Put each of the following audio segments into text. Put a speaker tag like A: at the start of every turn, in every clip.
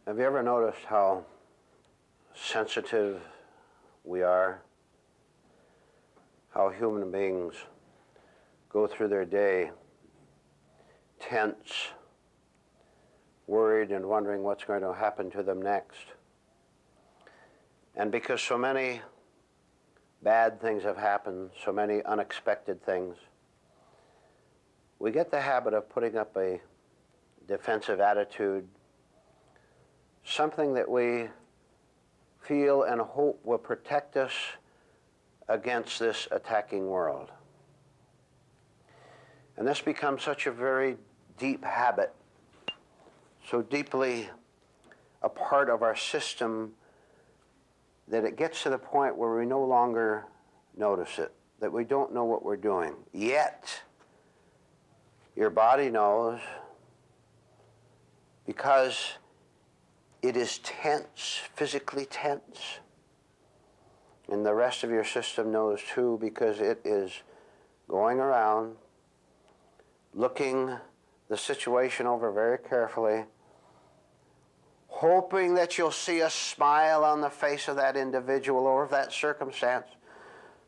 A: Have you ever noticed how sensitive we are? How human beings go through their day tense, worried and wondering what's going to happen to them next. And because so many bad things have happened, so many unexpected things, we get the habit of putting up a defensive attitude, something that we feel and hope will protect us against this attacking world. And this becomes such a very deep habit, so deeply a part of our system that it gets to the point where we no longer notice it, that we don't know what we're doing. Yet, your body knows, because it is tense, physically tense. And the rest of your system knows too, because it is going around, looking the situation over very carefully, hoping that you'll see a smile on the face of that individual or of that circumstance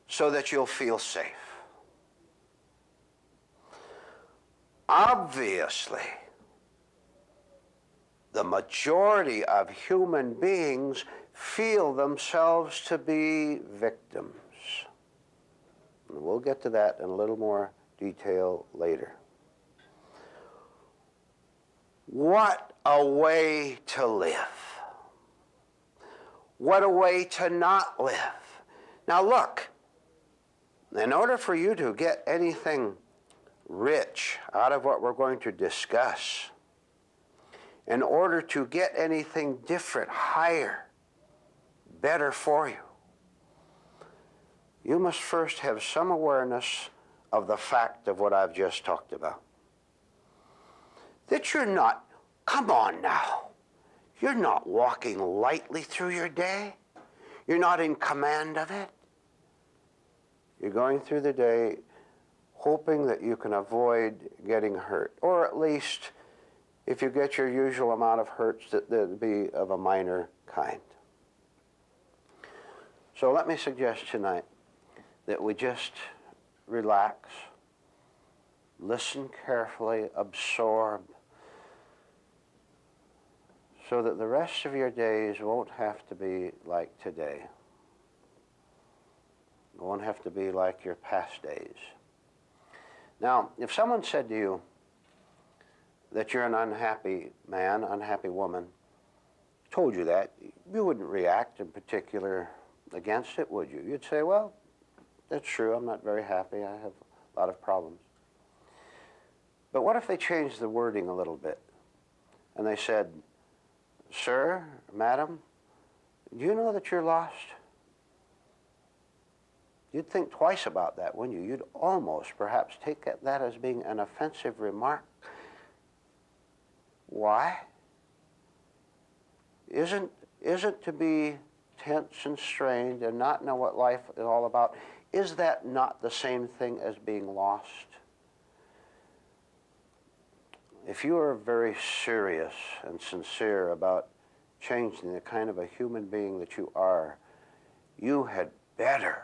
A: so that you'll feel safe. Obviously, the majority of human beings feel themselves to be victims. And we'll get to that in a little more detail later. What a way to live. What a way to not live. Now look, in order for you to get anything rich out of what we're going to discuss, in order to get anything different, higher, better for you, you must first have some awareness of the fact of what I've just talked about. That you're not, come on now, you're not walking lightly through your day. You're not in command of it. You're going through the day hoping that you can avoid getting hurt, or at least, if you get your usual amount of hurts, that they'll be of a minor kind. So let me suggest tonight that we just relax, listen carefully, absorb, so that the rest of your days won't have to be like today. It won't have to be like your past days. Now, if someone said to you that you're an unhappy man, unhappy woman, told you that, you wouldn't react in particular against it, would you? You'd say, well, that's true, I'm not very happy, I have a lot of problems. But what if they changed the wording a little bit and they said, sir, madam, do you know that you're lost? You'd think twice about that, wouldn't you? You'd almost perhaps take that as being an offensive remark. Why? Isn't to be tense and strained and not know what life is all about, is that not the same thing as being lost? If you are very serious and sincere about changing the kind of a human being that you are, you had better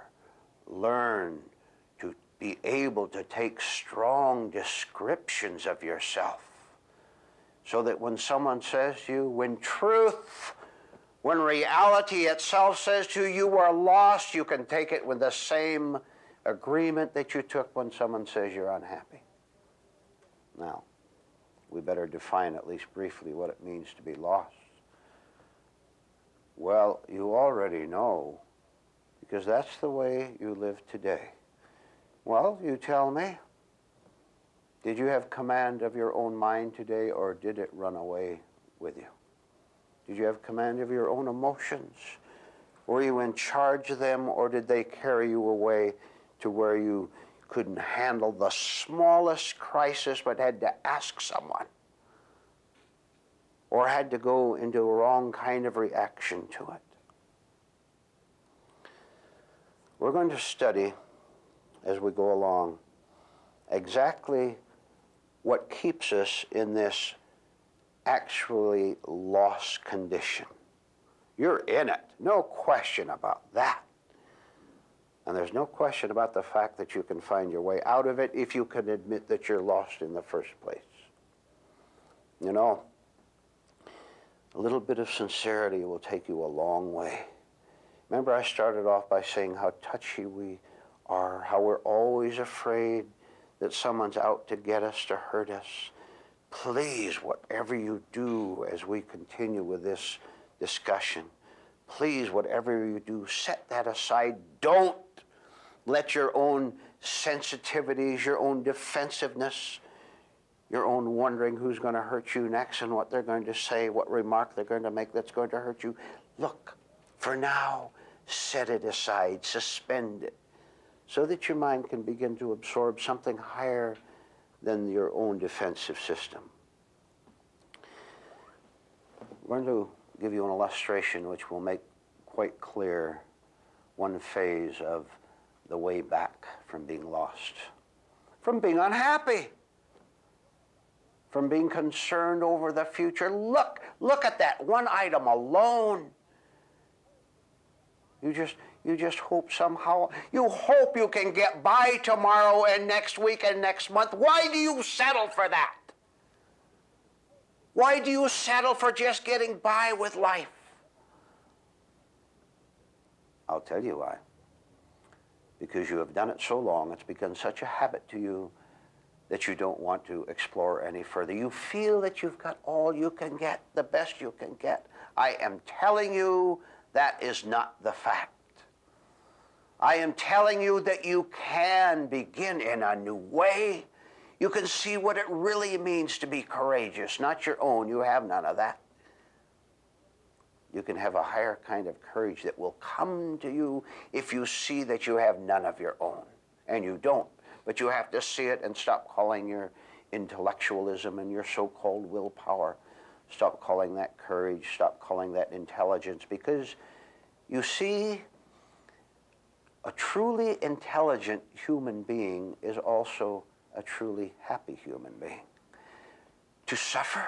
A: learn to be able to take strong descriptions of yourself, so that when someone says to you, when truth, when reality itself says to you, you are lost, you can take it with the same agreement that you took when someone says you're unhappy. Now, we better define at least briefly what it means to be lost. Well, you already know, because that's the way you live today. Well, you tell me, did you have command of your own mind today, or did it run away with you? Did you have command of your own emotions? Were you in charge of them, or did they carry you away to where you couldn't handle the smallest crisis but had to ask someone, or had to go into a wrong kind of reaction to it? We're going to study, as we go along, exactly what keeps us in this actually lost condition. You're in it, no question about that. And there's no question about the fact that you can find your way out of it if you can admit that you're lost in the first place. You know, a little bit of sincerity will take you a long way. Remember, I started off by saying how touchy we are, how we're always afraid that someone's out to get us, to hurt us. Please, whatever you do as we continue with this discussion, please, whatever you do, set that aside. Don't let your own sensitivities, your own defensiveness, your own wondering who's going to hurt you next and what they're going to say, what remark they're going to make that's going to hurt you. Look, for now, set it aside, suspend it, so that your mind can begin to absorb something higher than your own defensive system. We're going to give you an illustration which will make quite clear one phase of the way back from being lost, from being unhappy, from being concerned over the future. Look at that one item alone. You just hope somehow, you hope you can get by tomorrow and next week and next month. Why do you settle for that? Why do you settle for just getting by with life? I'll tell you why. Because you have done it so long, it's become such a habit to you that you don't want to explore any further. You feel that you've got all you can get, the best you can get. I am telling you that is not the fact. I am telling you that you can begin in a new way. You can see what it really means to be courageous, not your own. You have none of that. You can have a higher kind of courage that will come to you if you see that you have none of your own. And you don't. But you have to see it and stop calling your intellectualism and your so-called willpower. Stop calling that courage. Stop calling that intelligence. Because you see, a truly intelligent human being is also a truly happy human being. To suffer,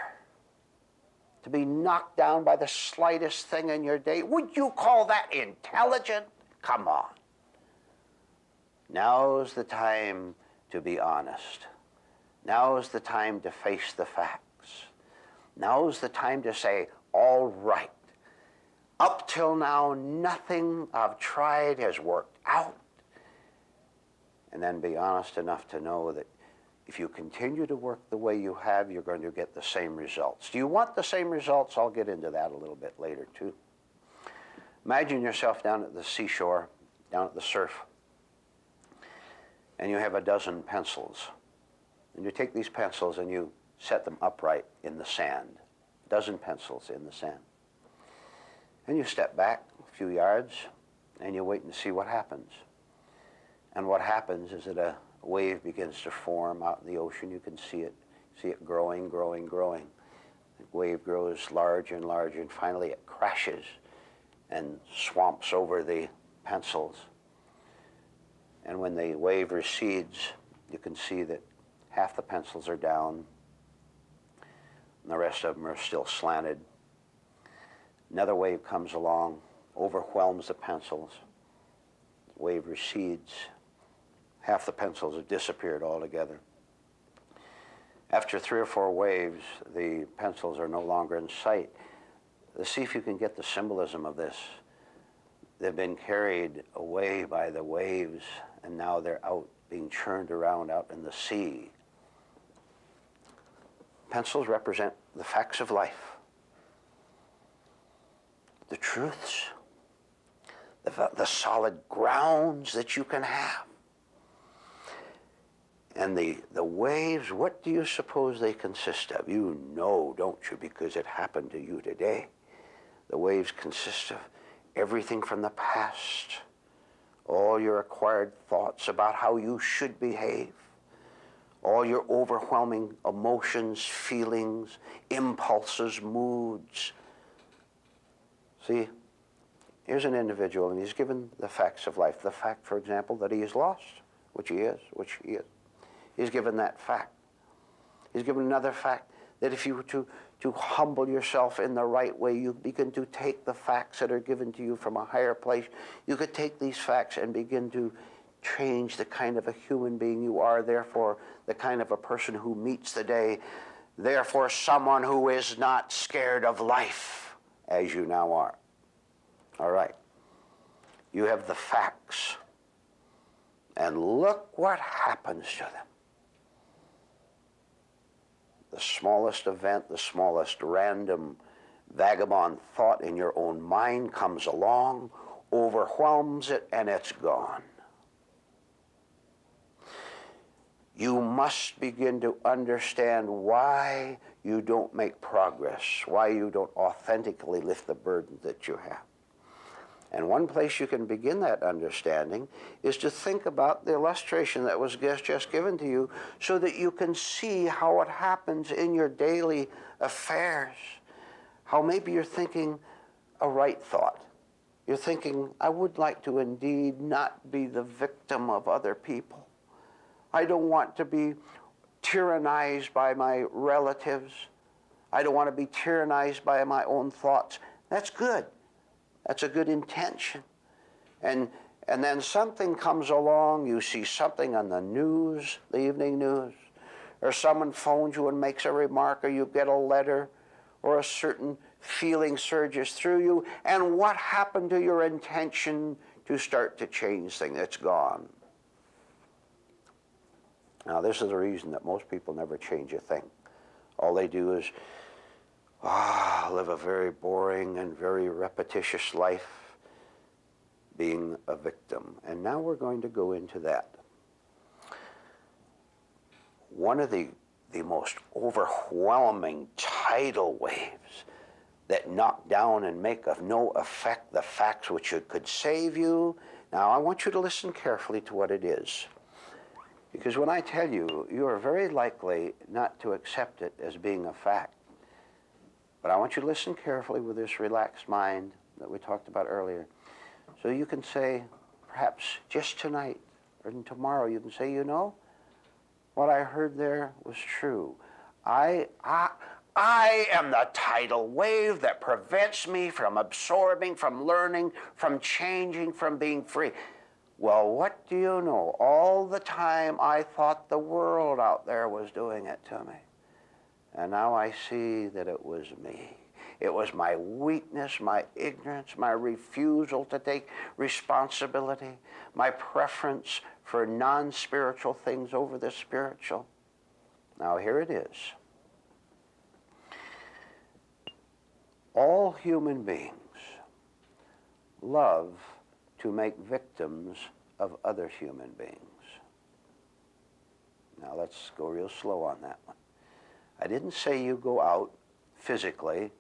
A: to be knocked down by the slightest thing in your day, would you call that intelligent? Come on. Now's the time to be honest. Now's the time to face the facts. Now's the time to say, all right. Up till now, nothing I've tried has worked out. And then be honest enough to know that if you continue to work the way you have, you're going to get the same results. Do you want the same results? I'll get into that a little bit later, too. Imagine yourself down at the seashore, down at the surf, and you have a dozen pencils. And you take these pencils and you set them upright in the sand. A dozen pencils in the sand. And you step back a few yards, and you wait and see what happens. And what happens is that a wave begins to form out in the ocean. You can see it growing, growing, growing. The wave grows larger and larger, and finally it crashes and swamps over the pencils. And when the wave recedes, you can see that half the pencils are down, and the rest of them are still slanted. Another wave comes along, overwhelms the pencils. The wave recedes. Half the pencils have disappeared altogether. After 3 or 4 waves, the pencils are no longer in sight. Let's see if you can get the symbolism of this. They've been carried away by the waves, and now they're out, being churned around out in the sea. Pencils represent the facts of life, the truths, the solid grounds that you can have. And the waves, what do you suppose they consist of? You know, don't you, because it happened to you today. The waves consist of everything from the past, all your acquired thoughts about how you should behave, all your overwhelming emotions, feelings, impulses, moods. See, here's an individual, and he's given the facts of life. The fact, for example, that he is lost, which he is. He's given that fact. He's given another fact that if you were to humble yourself in the right way. You begin to take the facts that are given to you from a higher place. You could take these facts and begin to change the kind of a human being you are, therefore the kind of a person who meets the day, therefore someone who is not scared of life, as you now are. All right. You have the facts, and look what happens to them. The smallest event, the smallest random vagabond thought in your own mind comes along, overwhelms it, and it's gone. You must begin to understand why you don't make progress, why you don't authentically lift the burden that you have. And one place you can begin that understanding is to think about the illustration that was just given to you so that you can see how it happens in your daily affairs. How maybe you're thinking a right thought. You're thinking, I would like to indeed not be the victim of other people. I don't want to be tyrannized by my relatives. I don't want to be tyrannized by my own thoughts. That's good. That's a good intention. And then something comes along, you see something on the news, the evening news, or someone phones you and makes a remark, or you get a letter, or a certain feeling surges through you, and what happened to your intention to start to change things? It's gone. Now, this is the reason that most people never change a thing. All they do is live a very boring and very repetitious life, being a victim. And now we're going to go into that. One of the most overwhelming tidal waves that knock down and make of no effect the facts which could save you. Now, I want you to listen carefully to what it is. Because when I tell you, you are very likely not to accept it as being a fact. But I want you to listen carefully with this relaxed mind that we talked about earlier. So you can say, perhaps just tonight or tomorrow, you can say, you know, what I heard there was true. I am the tidal wave that prevents me from absorbing, from learning, from changing, from being free. Well, what do you know? All the time I thought the world out there was doing it to me. And now I see that it was me. It was my weakness, my ignorance, my refusal to take responsibility, my preference for non-spiritual things over the spiritual. Now here it is. All human beings love to make victims of other human beings. Now let's go real slow on that one. I didn't say you go out physically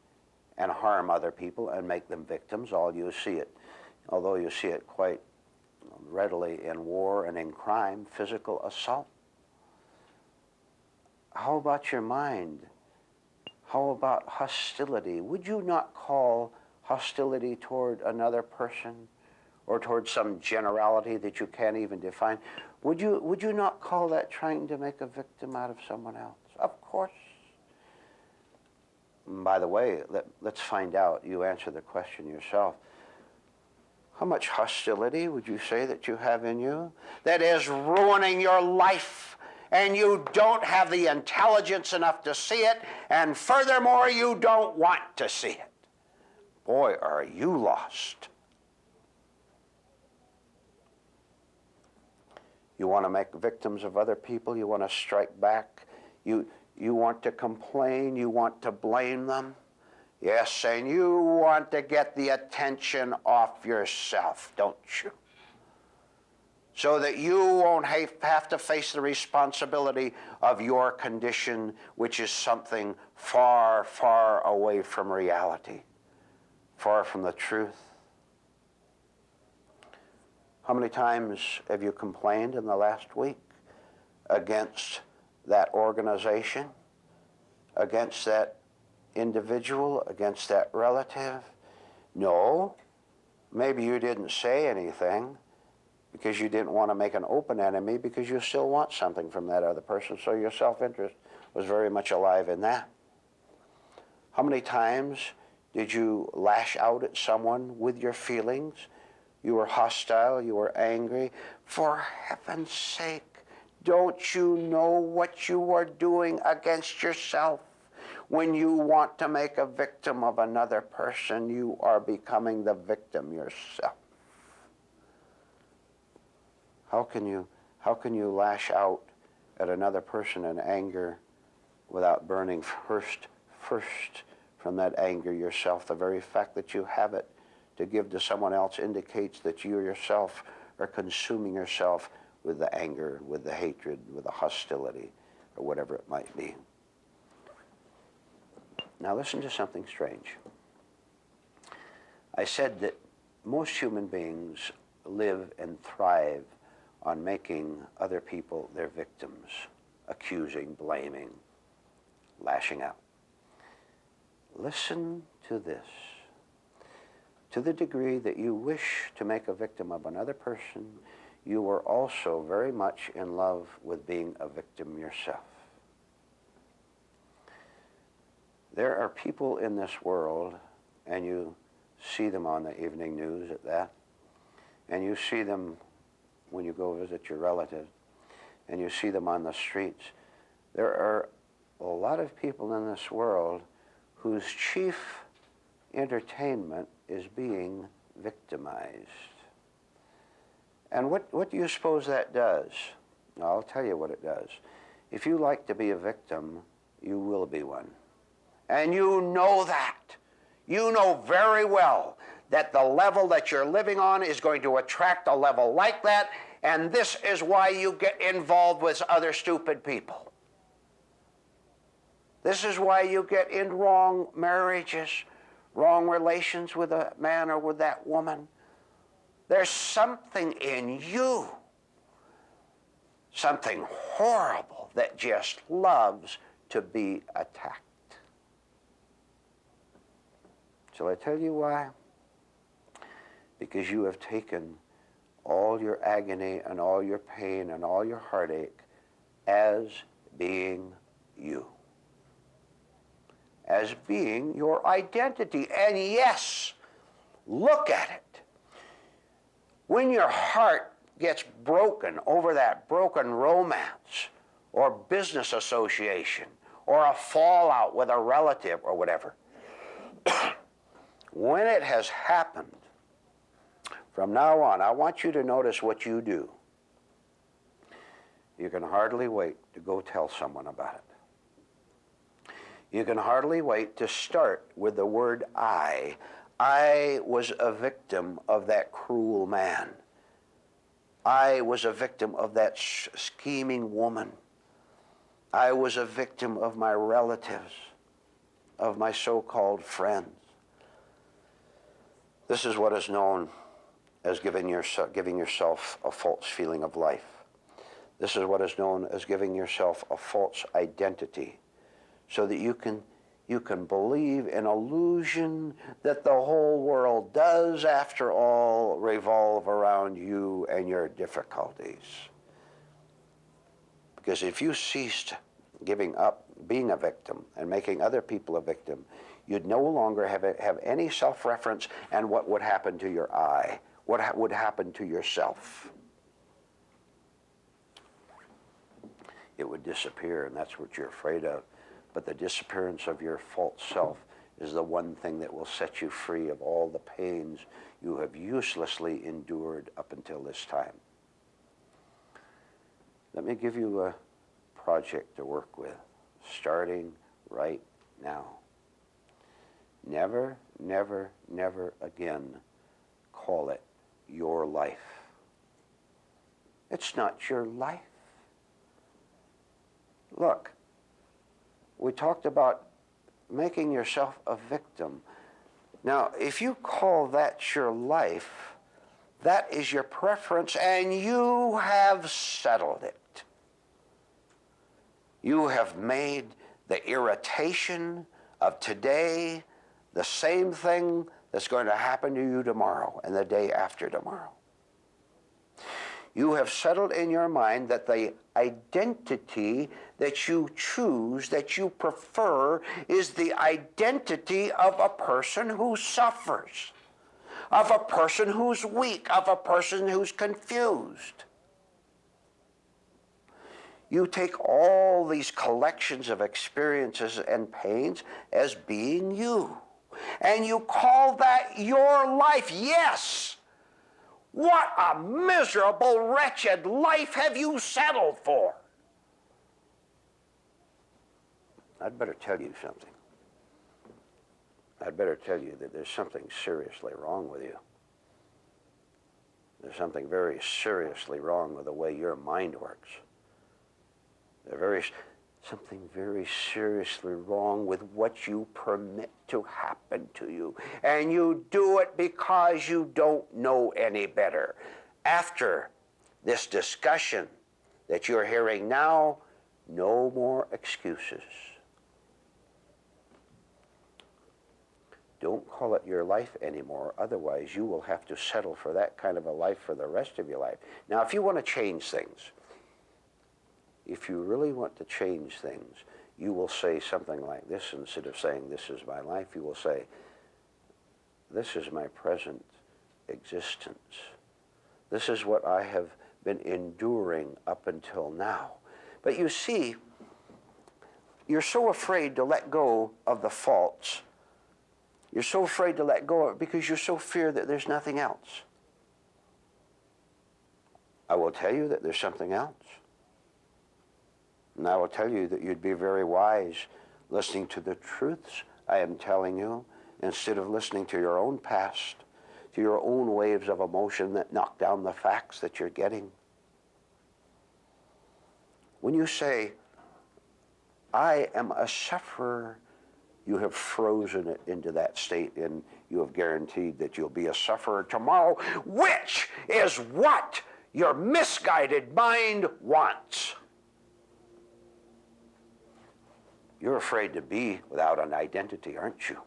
A: and harm other people and make them victims. All you see it, although you see it quite readily in war and in crime, physical assault. How about your mind? How about hostility? Would you not call hostility toward another person or toward some generality that you can't even define? Would you not call that trying to make a victim out of someone else? Of course. By the way, let's find out. You answer the question yourself. How much hostility would you say that you have in you that is ruining your life, and you don't have the intelligence enough to see it, and furthermore, you don't want to see it? Boy, are you lost. You want to make victims of other people. You want to strike back. You want to complain. You want to blame them. Yes, and you want to get the attention off yourself, don't you? So that you won't have to face the responsibility of your condition, which is something far, far away from reality, far from the truth. How many times have you complained in the last week against that organization, against that individual, against that relative? No, maybe you didn't say anything because you didn't want to make an open enemy, because you still want something from that other person, so your self-interest was very much alive in that. How many times did you lash out at someone with your feelings? You were hostile, you were angry. For heaven's sake, don't you know what you are doing against yourself? When you want to make a victim of another person, you are becoming the victim yourself. How can you lash out at another person in anger without burning first from that anger yourself? The very fact that you have it to give to someone else indicates that you yourself are consuming yourself with the anger, with the hatred, with the hostility, or whatever it might be. Now listen to something strange. I said that most human beings live and thrive on making other people their victims, accusing, blaming, lashing out. Listen to this. To the degree that you wish to make a victim of another person, you are also very much in love with being a victim yourself. There are people in this world, and you see them on the evening news at that, and you see them when you go visit your relatives, and you see them on the streets. There are a lot of people in this world whose chief entertainment is being victimized. And what do you suppose that does? I'll tell you what it does. If you like to be a victim, you will be one. And you know that. You know very well that the level that you're living on is going to attract a level like that, and this is why you get involved with other stupid people. This is why you get in wrong marriages, wrong relations with a man or with that woman. There's something in you, something horrible that just loves to be attacked. Shall I tell you why? Because you have taken all your agony and all your pain and all your heartache as being you. As being your identity. And yes, look at it. When your heart gets broken over that broken romance or business association or a fallout with a relative or whatever, when it has happened, from now on, I want you to notice what you do. You can hardly wait to go tell someone about it. You can hardly wait to start with the word I. I was a victim of that cruel man. I was a victim of that scheming woman. I was a victim of my relatives, of my so-called friends. This is what is known as giving yourself a false feeling of life. This is what is known as giving yourself a false identity, so that you can believe an illusion that the whole world does, after all, revolve around you and your difficulties. Because if you ceased giving up being a victim and making other people a victim, you'd no longer have any self-reference, and what would happen to your I? What would happen to yourself? It would disappear, and that's what you're afraid of. But the disappearance of your false self is the one thing that will set you free of all the pains you have uselessly endured up until this time. Let me give you a project to work with, starting right now. Never, never, never again call it your life. It's not your life. Look, we talked about making yourself a victim. Now, if you call that your life, that is your preference, and you have settled it. You have made the irritation of today the same thing that's going to happen to you tomorrow and the day after tomorrow. You have settled in your mind that the identity that you choose, that you prefer, is the identity of a person who suffers, of a person who's weak, of a person who's confused. You take all these collections of experiences and pains as being you, and you call that your life. Yes! What a miserable, wretched life have you settled for? I'd better tell you something. I'd better tell you that there's something seriously wrong with you. There's something very seriously wrong with the way your mind works. There's something very seriously wrong with what you permit to happen to you. And you do it because you don't know any better. After this discussion that you're hearing now, no more excuses. Don't call it your life anymore. Otherwise, you will have to settle for that kind of a life for the rest of your life. Now, if you want to change things, if you really want to change things, you will say something like this. Instead of saying, this is my life, you will say, this is my present existence. This is what I have been enduring up until now. But you see, you're so afraid to let go of the faults. You're so afraid to let go of it because you're so feared that there's nothing else. I will tell you that there's something else. And I will tell you that you'd be very wise listening to the truths I am telling you instead of listening to your own past, to your own waves of emotion that knock down the facts that you're getting. When you say, I am a sufferer, you have frozen it into that state, and you have guaranteed that you'll be a sufferer tomorrow, which is what your misguided mind wants. You're afraid to be without an identity, aren't you?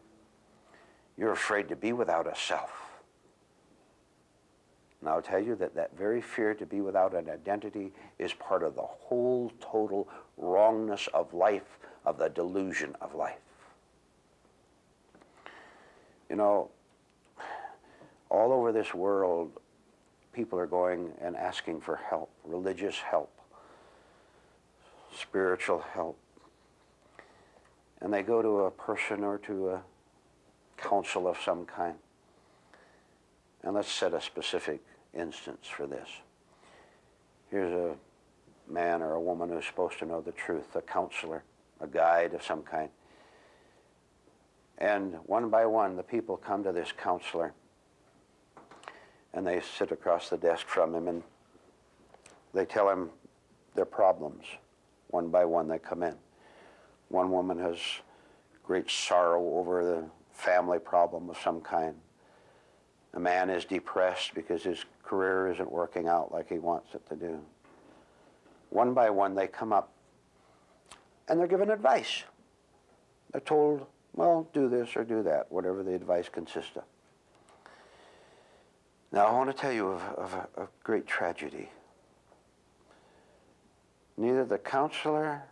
A: You're afraid to be without a self. And I'll tell you that that very fear to be without an identity is part of the whole total wrongness of life, of the delusion of life. You know, all over this world, people are going and asking for help, religious help, spiritual help. And they go to a person or to a counsel of some kind. And let's set a specific instance for this. Here's a man or a woman who's supposed to know the truth, a counselor, a guide of some kind. And one by one, the people come to this counselor, and they sit across the desk from him, and they tell him their problems. One by one, they come in. One woman has great sorrow over the family problem of some kind. A man is depressed because his career isn't working out like he wants it to do. One by one, they come up, and they're given advice. They're told, well, do this or do that, whatever the advice consists of. Now, I want to tell you of a great tragedy. Neither the counselor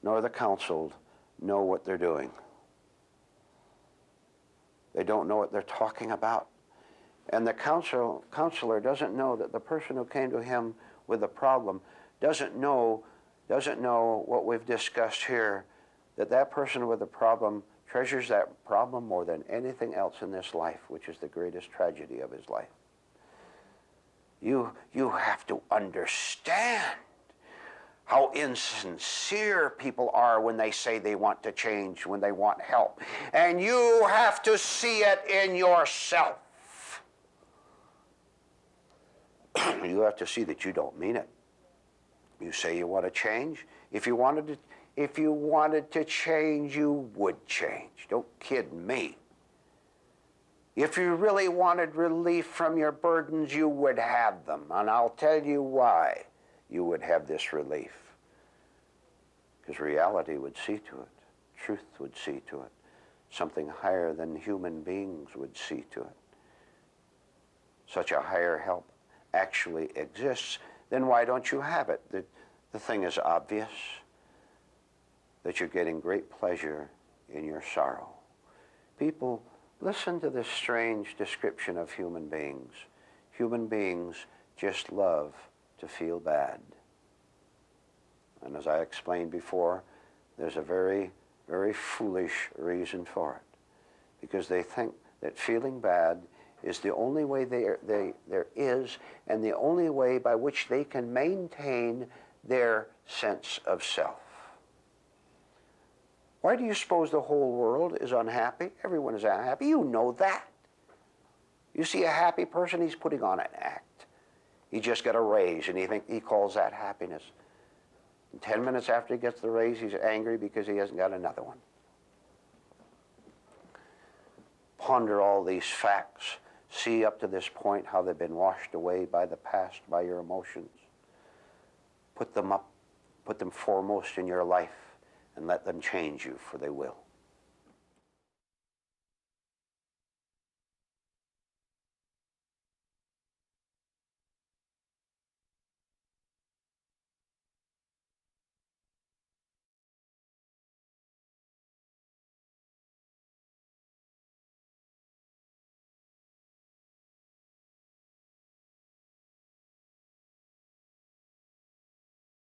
A: nor the counseled know what they're doing. They don't know what they're talking about. And the counselor doesn't know that the person who came to him with the problem doesn't know what we've discussed here, that that person with the problem treasures that problem more than anything else in this life, which is the greatest tragedy of his life. You have to understand how insincere people are when they say they want to change, when they want help. And you have to see it in yourself. You have to see that you don't mean it. You say you want to change. If you wanted to change, you would change. Don't kid me. If you really wanted relief from your burdens, you would have them. And I'll tell you why you would have this relief. Because reality would see to it. Truth would see to it. Something higher than human beings would see to it. Such a higher help actually exists, then why don't you have it? The thing is obvious, that you're getting great pleasure in your sorrow. People, listen to this strange description of human beings. Human beings just love to feel bad. And as I explained before, there's a very, very foolish reason for it. Because they think that feeling bad is the only way there is, and the only way by which they can maintain their sense of self. Why do you suppose the whole world is unhappy? Everyone is unhappy. You know that. You see a happy person, he's putting on an act. He just got a raise, and he calls that happiness. And 10 minutes after he gets the raise, he's angry because he hasn't got another one. Ponder all these facts. See up to this point how they've been washed away by the past, by your emotions. Put them foremost in your life, and let them change you, for they will.